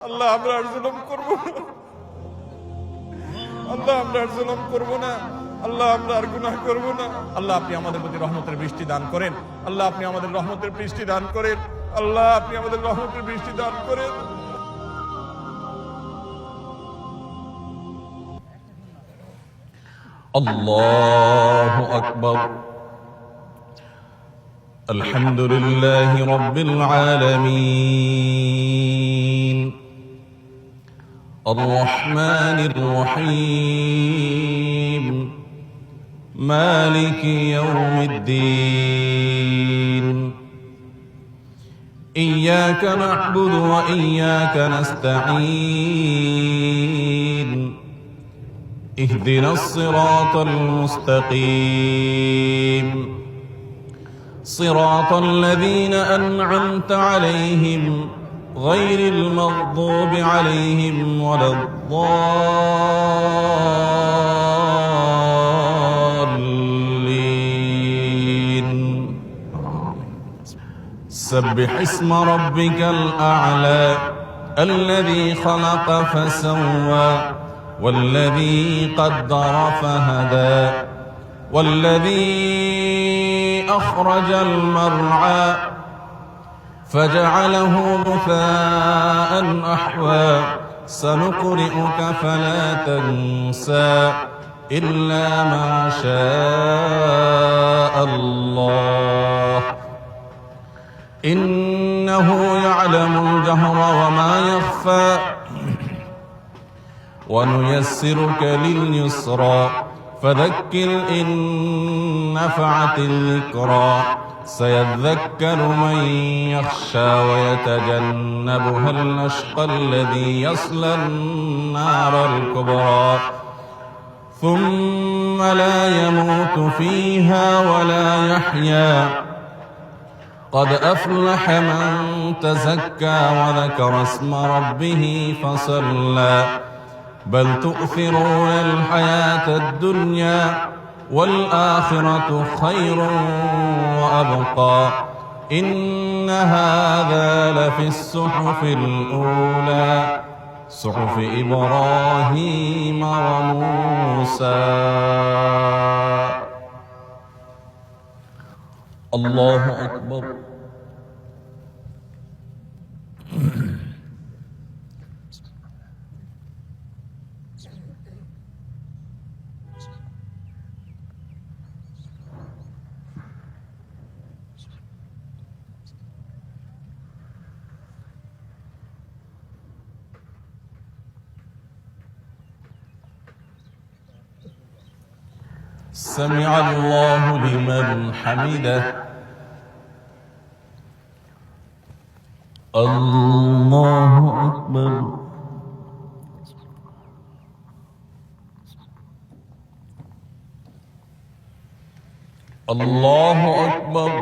আল্লাহ আমরা আর জুলুম করব না। আল্লাহ আমরা আর জুলুম করব না। আল্লাহ আমরা আর গুনাহ করব না। আল্লাহ আপনি আমাদের প্রতি রহমতের বৃষ্টি দান করেন। আল্লাহ আপনি আমাদের রহমতের বৃষ্টি দান করেন। আল্লাহ আপনি আমাদের রহমতের বৃষ্টি দান করেন। আল্লাহু আকবার। আলহামদুলিল্লাহি রাব্বিল আলামিন। আর-রাহমানির রহিম। মালিকি ইয়াউমিদ্দিন। ইয়্যাকা না'বুদু ওয়া ইয়্যাকা নাস্তাঈন। اهدنا الصراط المستقيم صراط الذين أنعمت عليهم غير المغضوب عليهم ولا الضالين. سبح اسم ربك الأعلى الذي خلق فسوى والذي قدر فهدى والذي أخرج المرعى فجعله غثاء أحوى سنقرئك فلا تنسى إلا ما شاء الله إنه يعلم الجهر وما يخفى ونيسرك لليسرى فذكر إن نفعت الذكرى سيذكر من يخشى ويتجنبها الأشقى الذي يصلى النار الكبرى ثم لا يموت فيها ولا يحيا قد أفلح من تزكى وذكر اسم ربه فصلى بل تؤثرون الحياة الدنيا والآخرة خير وأبقى إن هذا لفي الصحف الأولى صحف إبراهيم وموسى. الله أكبر. سمع الله لمن حمده. الله أكبر. الله أكبر.